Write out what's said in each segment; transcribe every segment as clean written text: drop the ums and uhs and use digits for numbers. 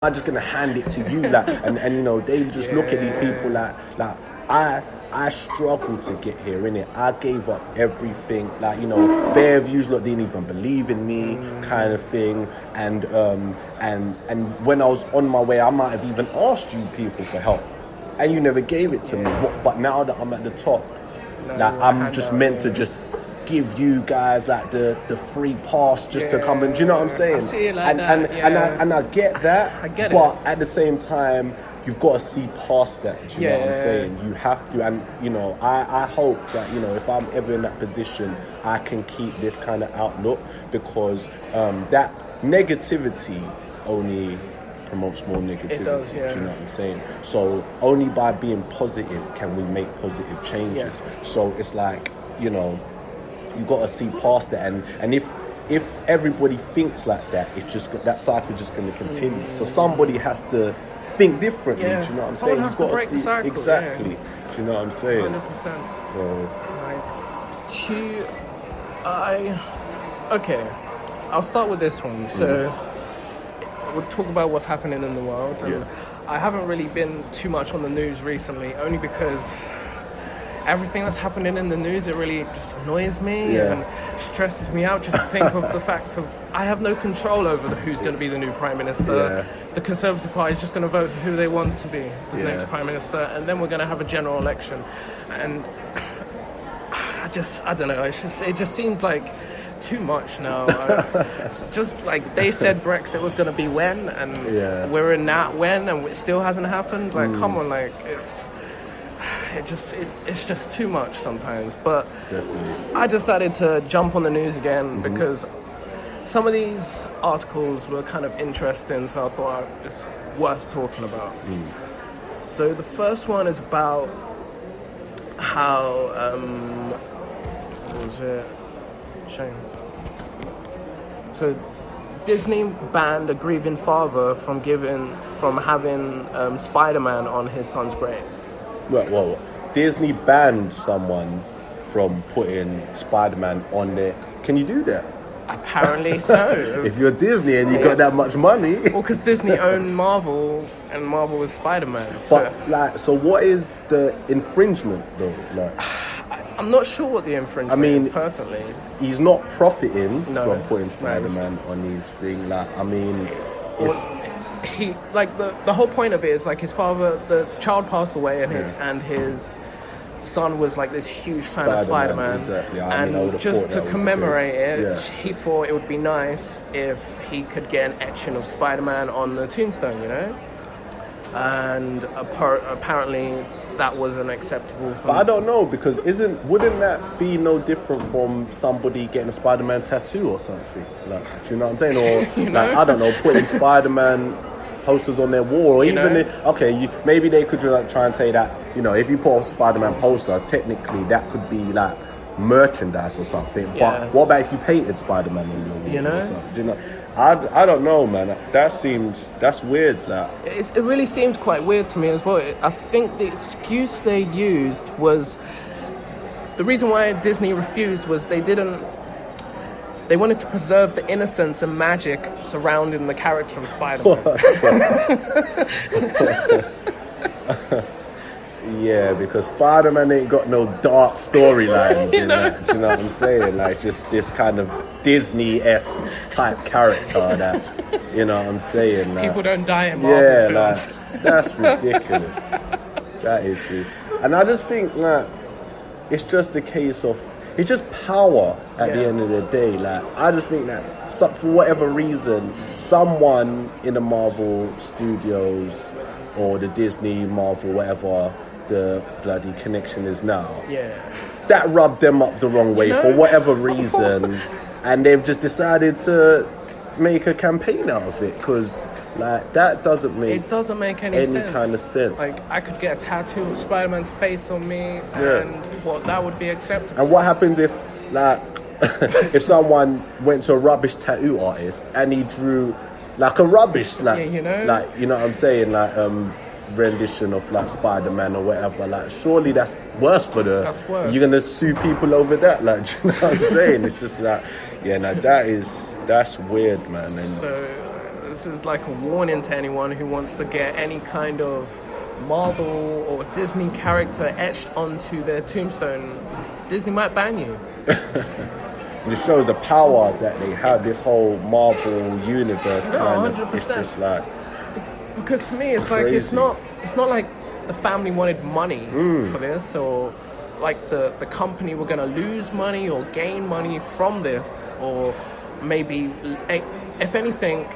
I'm just gonna hand it to you, like, and you know, they just look at these people like I struggled to get here, innit? I gave up everything, like, you know, bare views, lot didn't even believe in me, kind of thing, and when I was on my way, I might have even asked you people for help, and you never gave it to me. But now that I'm at the top, like, I'm just meant to just give you guys like the free pass just to come and, do you know what I'm saying? I see it like that, and I get that, I get but it. at the same time, you've got to see past that, do you know what I'm saying? You have to, and you know, I hope that, you know, if I'm ever in that position, I can keep this kind of outlook, because that negativity only promotes more negativity. It does, do you know what I'm saying? So only by being positive can we make positive changes. So it's like, you know, you got to see past that, and if everybody thinks like that, it's just, that cycle just going to continue. So somebody has to think differently. Do you know what I'm saying? You've got to break the cycle. Exactly. Do you know what I'm saying? 100%. So, okay, I'll start with this one. So we'll talk about what's happening in the world. And I haven't really been too much on the news recently, only because everything that's happening in the news, it really just annoys me and stresses me out. Just think of the fact of I have no control over who's going to be the new Prime Minister. The Conservative Party is just going to vote who they want to be the next Prime Minister, and then we're going to have a general election. And I don't know, it just seems like too much now. Just like they said Brexit was going to be when, and we're in that when, and it still hasn't happened. Like, come on, like, it's just too much sometimes. But I decided to jump on the news again because some of these articles were kind of interesting, so I thought it's worth talking about. So the first one is about how what was it? Shame. So Disney banned a grieving father from having Spider-Man on his son's grave. Well, Disney banned someone from putting Spider-Man on there. Can you do that? Apparently so. If you're Disney and you got that much money. Well, because Disney owned Marvel, and Marvel is Spider-Man. So what is the infringement though? Like, I'm not sure what the infringement is, personally. He's not profiting from putting Spider-Man on his thing. Like, I mean, he, like, the whole point of it is, like, his father, the child passed away, and his son was like this huge fan of Spider-Man. Exactly. And just to commemorate it, he thought it would be nice if he could get an etching of Spider-Man on the tombstone, you know? And apparently that wasn't acceptable. But I don't know, because wouldn't that be no different from somebody getting a Spider-Man tattoo or something? Like, do you know what I'm saying? Or you know? Like, I don't know, putting Spider-Man posters on their wall, or maybe they could try and say that, you know, if you put a Spider-Man poster, technically that could be like merchandise or something. But what about if you painted Spider-Man on your wall, you know? or something? Do you know? I don't know, man. That's weird. That it really seems quite weird to me as well. I think the excuse they used was, the reason why Disney refused was they wanted to preserve the innocence and magic surrounding the character of Spider-Man. Yeah, because Spider-Man ain't got no dark storylines in that. Do you know what I'm saying? Like, just this kind of Disney-esque type character that, you know what I'm saying? Like, people don't die in Marvel films. Like, that's ridiculous. That is true. And I just think, like, it's just a case of, it's just power at the end of the day. Like, I just think that for whatever reason, someone in the Marvel Studios or the Disney, Marvel, whatever the bloody connection is now, that rubbed them up the wrong way for whatever reason, and they've just decided to make a campaign out of it, because like, that doesn't make any sense. Kind of sense. Like, I could get a tattoo of Spider-Man's face on me, and that would be acceptable. And what happens if, like, if someone went to a rubbish tattoo artist and he drew like a rubbish, like, you know what I'm saying, like, rendition of like Spider-Man or whatever? Like, surely that's worse for the. That's worse. You're gonna sue people over that, like, do you know what I'm saying? It's just like, that's weird, man. And so this is like a warning to anyone who wants to get any kind of Marvel or Disney character etched onto their tombstone. Disney might ban you. And it shows the power that they have, this whole Marvel universe. No, kind 100%. of, it's just like, because to me, it's like crazy. it's not like the family wanted money for this, or like the company were going to lose money or gain money from this, or maybe, if anything,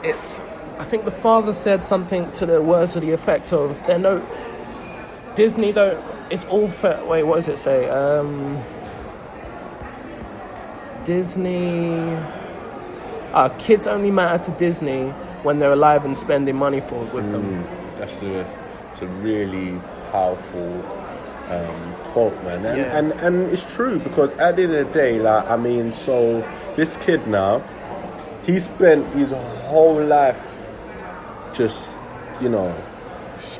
it's. I think the father said something to the words of the effect of, Disney don't. It's all fair. Wait, what does it say? Disney. Kids only matter to Disney when they're alive and spending money with them. That's it's a really powerful quote, man. And it's true, because at the end of the day, like, I mean, so this kid now, he spent his whole life just,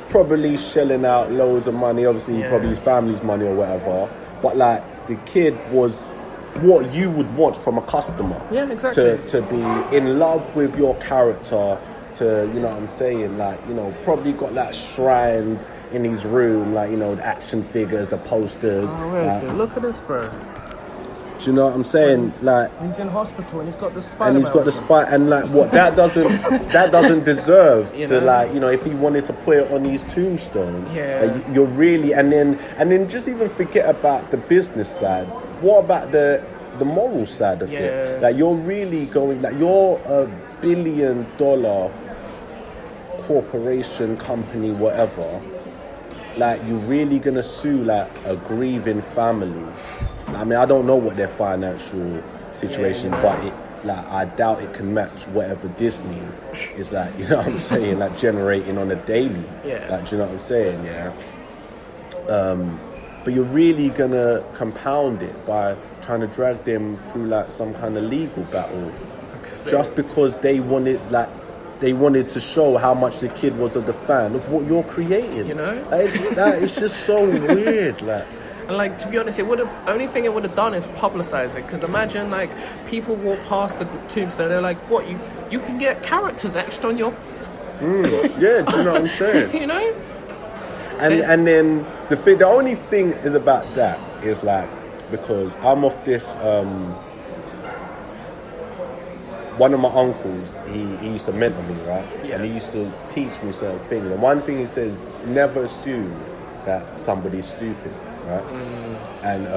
probably shelling out loads of money, obviously probably his family's money or whatever, but like the kid was what you would want from a customer. Yeah, exactly. To be in love with your character, to, you know what I'm saying, like, probably got like shrines in his room, like, the action figures, the posters. Oh, where is it? Look at this, bro. Do you know what I'm saying? Like, he's in hospital and he's got the Spider-Man. And he's got the spider, and like, what that doesn't deserve to, like, if he wanted to put it on his tombstone. Like, you're really, and then just even forget about the business side. What about the moral side of it? Like, you're really going, like, you're $1 billion corporation, company, whatever. Like, you're really gonna sue like a grieving family. I mean, I don't know what their financial situation, but I doubt it can match whatever Disney is, like, you know what I'm saying, like, generating on a daily. Like, do you know what I'm saying? But you're really gonna compound it by trying to drag them through like some kind of legal battle, just because they wanted to show how much the kid was of the fan of what you're creating. Like, that is just so weird, like. And like, to be honest, only thing it would have done is publicize it. Because imagine, like, people walk past the tombstone, they're like, what, you can get characters etched on your... Yeah, do you know what I'm saying? And then the only thing is about that is, like, because I'm off this, one of my uncles, he used to mentor me, right? And he used to teach me certain things. And one thing he says, never assume that somebody's stupid. Right? And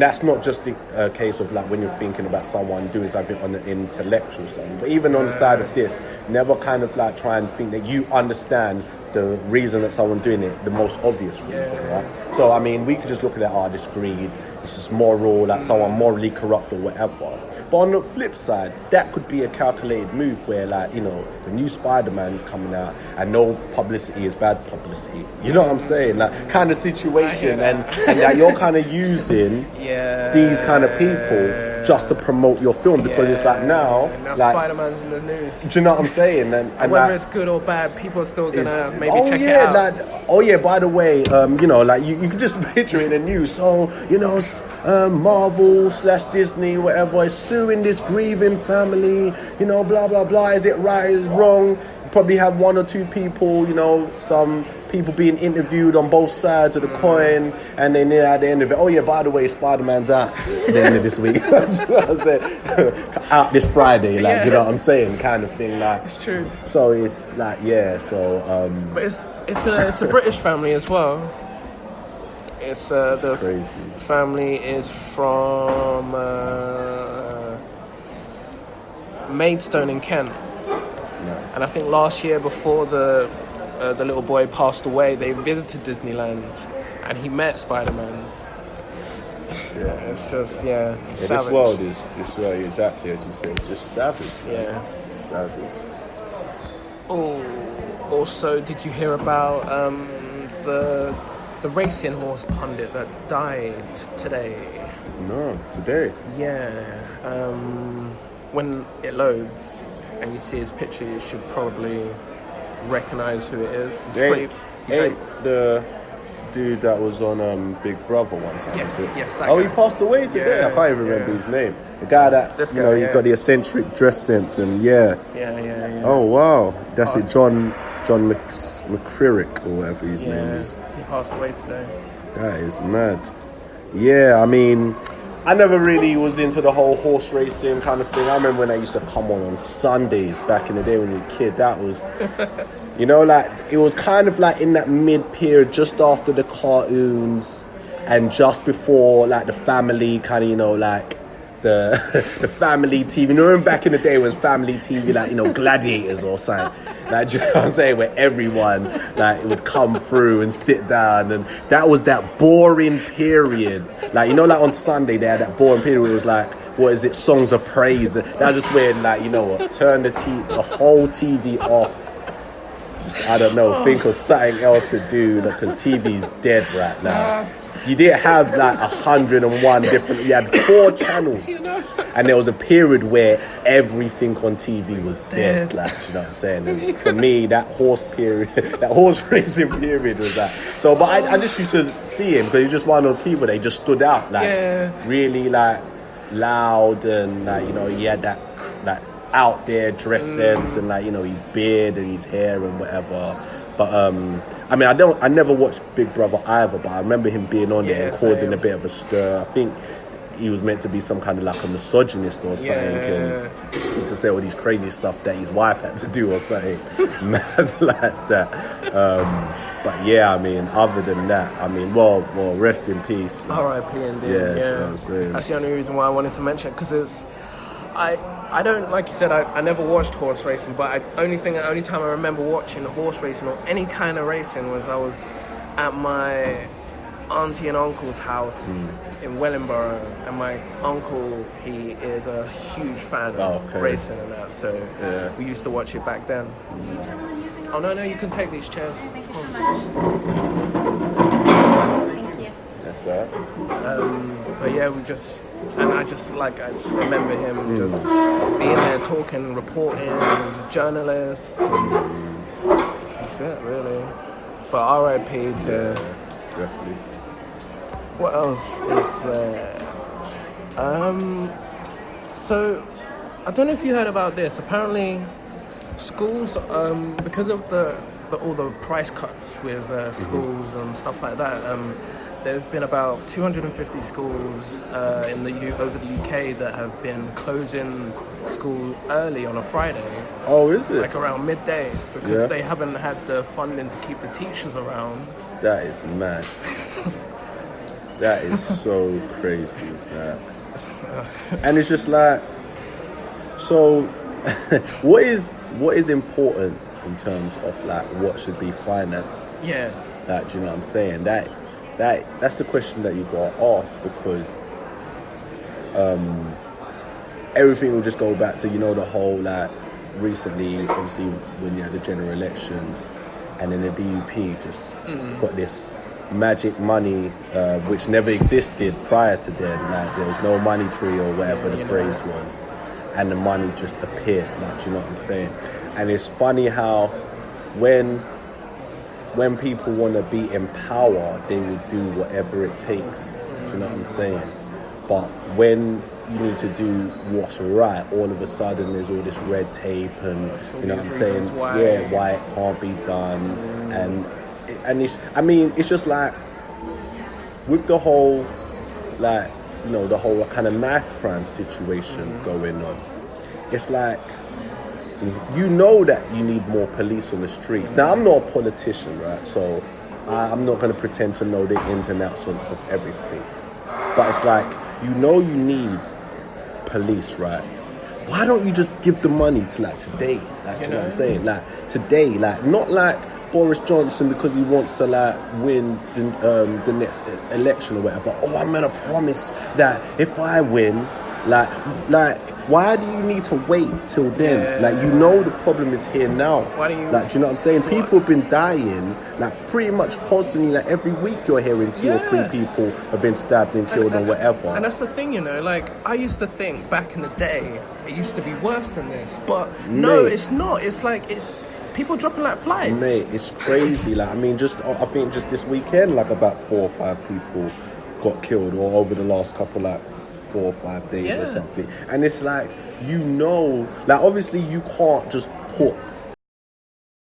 that's not just a case of like when you're thinking about someone doing something on the intellectual side, but even on the side of this, never kind of like try and think that you understand the reason that someone's doing it, the most obvious reason, right? So I mean, we could just look at that, this greed, it's just moral, like someone morally corrupt or whatever. But on the flip side, that could be a calculated move where, like, the new Spider-Man's coming out and no publicity is bad publicity. You know what I'm saying? Like, kind of situation, and that you're kind of using these kind of people just to promote your film, because it's like now like, Spider-Man's in the news. Do you know what I'm saying? And whether like, it's good or bad, people are still gonna maybe check it out. Like, by the way, like you can just picture it in the news. So, Marvel / Disney, whatever, is suing this grieving family, blah blah blah. Is it right? Is it wrong? You probably have one or two people, some people being interviewed on both sides of the coin, and then at the end of it, by the way, Spider-Man's out at the end of this week. Do you know what I'm saying? Out this Friday, like, do you know what I'm saying? Kind of thing, like. It's true. So it's like, but it's a British family as well. It's the crazy. Family is from Maidstone in Kent, and I think last year before the little boy passed away, they visited Disneyland and he met Spider-Man. It's just savage. This world is exactly as you say. It's just savage. It's savage. Oh, also, did you hear about the racing horse pundit that died today? No, today. When it loads and you see his picture, you should probably recognize who it is. The dude that was on Big Brother one time? Yes, that Oh, guy. he passed away today. Yeah, I can't even remember his name. The guy that This he's guy, got the eccentric dress sense and Yeah. Oh wow, that's it. John McCririck or whatever his name is. He passed away today. That is mad. Yeah, I mean, I never really was into the whole horse racing kind of thing. I remember when I used to come on Sundays back in the day when you were a kid. That was, like, it was kind of like in that mid-period just after the cartoons and just before, like, the family kind of, like, the family TV. You know, back in the day when it was family TV, like, Gladiators or something. Like, do you know what I'm saying? Where everyone, like, it would come through and sit down. And that was that boring period. Like, like on Sunday, they had that boring period where it was like, what is it? Songs of praise. That was just when, like, turn the whole TV off. Just, I don't know, think of something else to do because TV's dead right now. You didn't have like 101 different. You had 4 channels, and there was a period where everything on TV was dead. Like, you know what I'm saying? And for me, that horse racing period was that. So, but I just used to see him because he's just one of those people. They just stood out, like really like loud, and like he had that out there dress sense, and like his beard and his hair and whatever. But I mean, I never watched Big Brother either, but I remember him being on there and causing a bit of a stir. I think he was meant to be some kind of like a misogynist or something, and he used to say all these crazy stuff that his wife had to do or something mad like that. But yeah, I mean, other than that, I mean, well, rest in peace. R.I.P. indeed. Yeah, that's what I'm saying. That's the only reason why I wanted to mention it, because I don't, like you said, I never watched horse racing, but only time I remember watching horse racing or any kind of racing was I was at my auntie and uncle's house in Wellingborough, and my uncle, he is a huge fan of racing and that, so we used to watch it back then. Oh no, you can take these chairs. Thank you so much. Thank you. That's that. But yeah, I just remember him just being there talking, reporting. He was a journalist. That's it, really. But R.I.P. to... Definitely. What else is there? So, I don't know if you heard about this. Apparently, schools, because of all the price cuts with schools and stuff like that, there's been about 250 schools over the UK that have been closing school early on a Friday. Oh, is it? Like around midday, because they haven't had the funding to keep the teachers around. That is mad. That is so crazy. And it's just like, so what is important in terms of like what should be financed? Yeah. Like, do you know what I'm saying? That's the question that you gotta ask, because everything will just go back to the whole, like, recently, obviously when you had the general elections, and then the DUP just got this magic money which never existed prior to then. Like, there was no money tree or whatever the phrase was, and the money just appeared. Like, do you know what I'm saying? And it's funny how when people want to be in power, they will do whatever it takes. Do you know what I'm saying? But when you need to do what's right, all of a sudden there's all this red tape, and you know what I'm saying? Why it can't be done, and it's just like with the whole, like, the whole kind of knife crime situation going on. It's like, that you need more police on the streets. Now, I'm not a politician, right? So I'm not going to pretend to know the ins and outs of everything. But it's like, you need police, right? Why don't you just give the money to, like, today? Like, you know what I'm saying? Like, today, like, not like Boris Johnson because he wants to, like, win the next election or whatever. Oh, I'm going to promise that if I win, like, why do you need to wait till then? Like, the problem is here now. Why do you... Like, do you know what I'm saying? People have been dying, like, pretty much constantly. Like, every week you're hearing 2 or 3 people have been stabbed and killed and whatever. And that's the thing, like, I used to think back in the day, it used to be worse than this. But no, it's not. It's like, people dropping like flies. Mate, it's crazy. Like, I mean, I think just this weekend, like about 4 or 5 people got killed, or over the last couple, like 4 or 5 days or something. And it's like, like obviously you can't just put